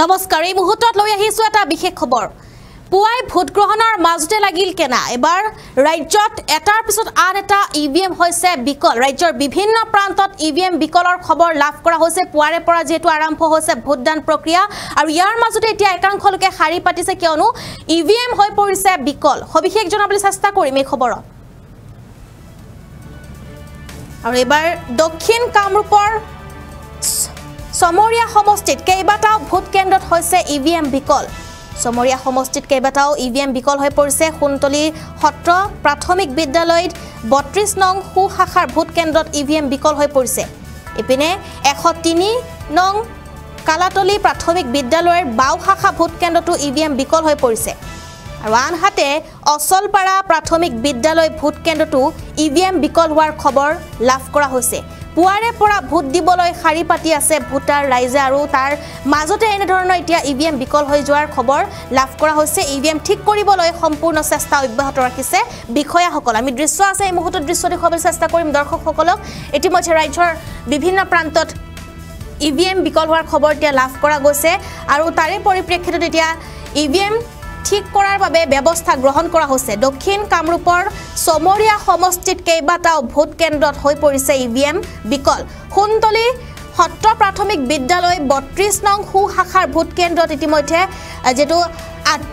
নমস্কাৰ এই মুহূৰ্তত লৈ আহিছো এটা বিশেষ খবৰ পুৱাই ভোট গ্ৰহণৰ মাজতে লাগিল কেনা এবাৰ ৰাজ্যত এটাৰ পিছত আন এটা ইভিএম হৈছে বিকল ৰাজ্যৰ বিভিন্ন প্ৰান্তত ইভিএম বিকলৰ খবৰ লাভ কৰা হৈছে পুৱাৰে পৰা যেটো আৰম্ভ হৈছে ভোটদান প্ৰক্ৰিয়া আৰু ইয়াৰ মাজতে এতিয়া একাংশ লোকে হাৰি পাতিছে কিয়নো ইভিএম হৈ পৰিছে বিকল সবিশেষ জনাবলৈ চেষ্টা কৰিম এই খবৰত আৰু এবাৰ দক্ষিণ কামৰূপৰ সমৰীয়া সমষ্টিত কেইবাটাও ভোট কেন্দ্ৰত হৈছে ইভিএম বিকল সমৰীয়া সমষ্টিত কেইবাটাও ইভিএম বিকল হৈ পৰিছে খুনতলি সত্ৰ প্ৰাথমিক বিদ্যালয়ত ৩২ নং সু শাখাৰ ভোট কেন্দ্ৰত ইভিএম বিকল হৈ পৰিছে ইপিনে ১০৩ নং কালাতলি প্ৰাথমিক বিদ্যালয়ৰ বাও শাখা ভোট কেন্দ্ৰটো ইভিএম বিকল হৈ পৰিছে আৰু আনহাতে অচলপাৰা প্ৰাথমিক বিদ্যালয় ভোট কেন্দ্ৰটো ইভিএম বিকল হোৱাৰ খবৰ লাভ কৰা হৈছে পুৱাৰে পৰা ভোট দিবলৈ হাৰি পাতি আছে ভোটাৰ ৰাইজে আৰু তাৰ মাজতে এনে ধৰণৰ এতিয়া ইভিএম বিকল হৈ যোৱাৰ খবৰ লাভ কৰা হৈছে ইভিএম ঠিক কৰিবলৈ সম্পূৰ্ণ চেষ্টা অব্যাহত ৰাখিছে বিষয়াসকল আমি দৃশ্য আছে এই মুহূৰ্তত দৃশ্য দেখুৱাবলৈ চেষ্টা কৰিম দৰ্শকসকলক ইতিমধ্যে ৰাজ্যৰ বিভিন্ন প্ৰান্তত ইভিএম বিকল হোৱাৰ খবৰ এতিয়া লাভ কৰা গৈছে আৰু তাৰে পৰিপ্ৰেক্ষিতত এতিয়া ইভিএম ঠিক কৰাৰ বাবে ব্যৱস্থা গ্ৰহণ কৰা হৈছে দক্ষিণ কামৰূপৰ সমৰীয়া সমষ্টিত কেইবাটাও ভোট কেন্দ্ৰত হৈ পৰিছে ইভিএম বিকল খুনতলি সত্ৰ প্ৰাথমিক বিদ্যালয় ৩২ নং সু শাখাৰ ভোট কেন্দ্ৰত ইতিমধ্যে যেটো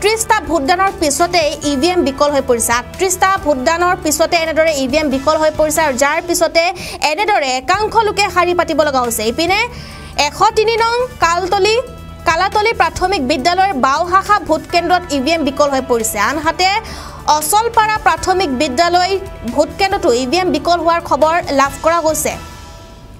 ৩৮টা ভোটদানৰ পিছতে ইভিএম বিকল হৈ পৰিছে ৩৮টা ভোটদানৰ পিছতে এনেদৰে ইভিএম বিকল হৈ পৰিছে আৰু যাৰ পিছতে এনেদৰে একাংশ লোকে হাৰি পাতিব লগা হৈছে ইপিনে ১০৩ নং কালাতলি প্ৰাথমিক বিদ্যালয়ৰ বাও শাখা ভোট কেন্দ্ৰত ইভিএম বিকল হৈ পৰিছে আনহাতে অচলপাৰা প্ৰাথমিক বিদ্যালয় ভোট কেন্দ্ৰটো ইভিএম বিকল হোৱাৰ খবৰ লাভ কৰা গৈছে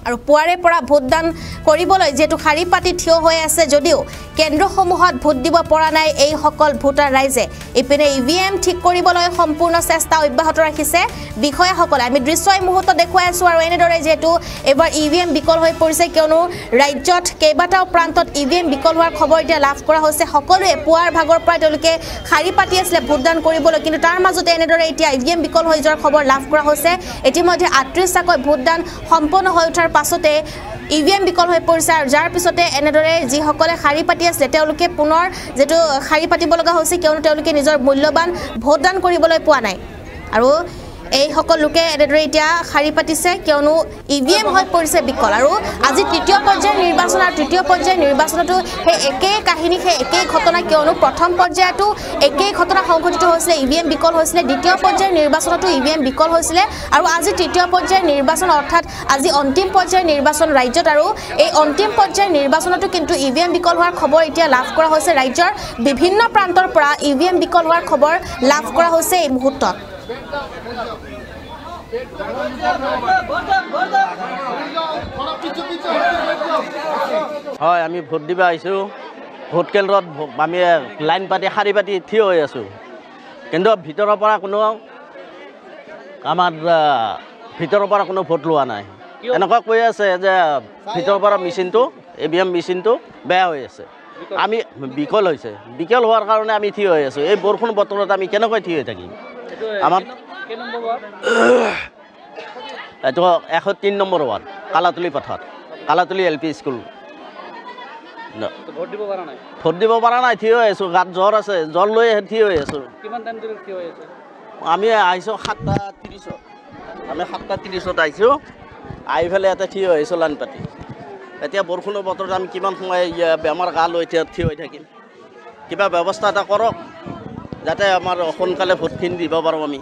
আৰু পুৱাৰে পৰা ভোটদান কৰিবলৈ যেটো হাৰি পাতি থিয় হৈ আছে যদিও কেন্দ্ৰসমূহত ভোট দিব পৰা নাই এই সকল ভোটাৰ ৰাইজে ইপিনে ইভিএম ঠিক কৰিবলৈ সম্পূৰ্ণ চেষ্টা অব্যাহত ৰাখিছে বিষয়াসকলে আমি দৃশ্য এই মুহূৰ্তত দেখুৱাই আছো আৰু এনেদৰে যেটো এবাৰ ইভিএম বিকল হৈ পৰিছে কিয়নো ৰাজ্যত কেইবাটাও প্ৰান্তত ইভিএম বিকল হোৱাৰ খবৰ এতিয়া লাভ কৰা হৈছে সকলোৱে পুৱাৰ ভাগৰ পৰা তেওঁলোকে হাৰি পাতি আছিল ভোটদান কৰিবলৈ কিন্তু তাৰ মাজতে এনেদৰে এতিয়া ইভিএম বিকল হৈ যোৱাৰ খবৰ লাভ কৰা হৈছে ইতিমধ্যে ৩৮টাকৈ ভোটদান সম্পন্ন হৈ উঠাৰ পাছতে ইভিএম বিকল হৈ পৰিছে আৰু যাৰ পিছতে এনেদৰে যি সকলে হাৰি পাতি আছে তেওঁলোকে পুনৰ যেটো হাৰি পাতিব লগা হৈছে কিয়নো তেওঁলোকে নিজৰ মূল্যবান ভোটদান কৰিবলৈ পোৱা নাই আৰু এই সকল লোকে এনেদৰে এতিয়া হাৰি পাতিছে কিয়নো ইভিএম হৈ পৰিছে বিকল আৰু আজি তৃতীয় পৰ্যায়ৰ নিৰ্বাচন আৰু তৃতীয় পৰ্যায়ৰ নিৰ্বাচনতো হে একে কাহিনী হে একে ঘটনা কিয়নো প্ৰথম পৰ্যায়তো একে ঘটনা সংঘটিত হৈছিল ইভিএম বিকল হৈছিল দ্বিতীয় পৰ্যায়ৰ নিৰ্বাচনতো ইভিএম বিকল হৈছিল আৰু আজি তৃতীয় পৰ্যায়ৰ নিৰ্বাচন অৰ্থাৎ আজি অন্তিম পৰ্যায়ৰ নিৰ্বাচন ৰাজ্যত আৰু এই অন্তিম পৰ্যায়ৰ নিৰ্বাচনতো কিন্তু ইভিএম বিকল হোৱাৰ খবৰ এতিয়া লাভ কৰা হৈছে ৰাজ্যৰ বিভিন্ন প্ৰান্তৰ পৰা ইভিএম বিকল হোৱাৰ খবৰ লাভ কৰা হৈছে এই মুহূৰ্তত হয় আমি ভোট দিব আহিছো ভোট কেন্দ্ৰত আমি লাইন পাতি হাৰি পাতি থিয় হৈ আছো কিন্তু ভিতৰৰ পৰা কোনো আমাৰ ভিতৰৰ পৰা কোনো ভোট লোৱা নাই এনেকুৱা কৈ আছে যে ভিতৰৰ পৰা মেচিনটো ইভিএম মেচিনটো বেয়া হৈ আছে আমি বিকল হৈছে বিকল হোৱাৰ কাৰণে আমি থিয় হৈ আছো এই বৰষুণ বতৰত আমি কেনেকৈ থিয় হৈ থাকিম আমাৰ এইটো ১০৩ নম্বৰ ৱাৰ্ড কালাতলি পথাৰ কালাতলি এলপি স্কুল ভোট দিব পৰা নাই থিয় হৈ আছো গাত জ্বৰ আছে জ্বৰ লৈ থিয় হৈ আছো আমি আহিছোঁ ৭:৩০ আমি ৭:৩০ আহিছোঁ আহি পেলাই ইয়াতে থিয় হৈ আছোঁ লাইন পাতি এতিয়া বৰষুণৰ বতৰত আমি কিমান সময় বেমাৰ গা লৈ এতিয়া থিয় হৈ থাকিম কিবা ব্যৱস্থা এটা কৰক যাতে আমাৰ সোনকালে ভোটখিনি দিব পাৰোঁ আমি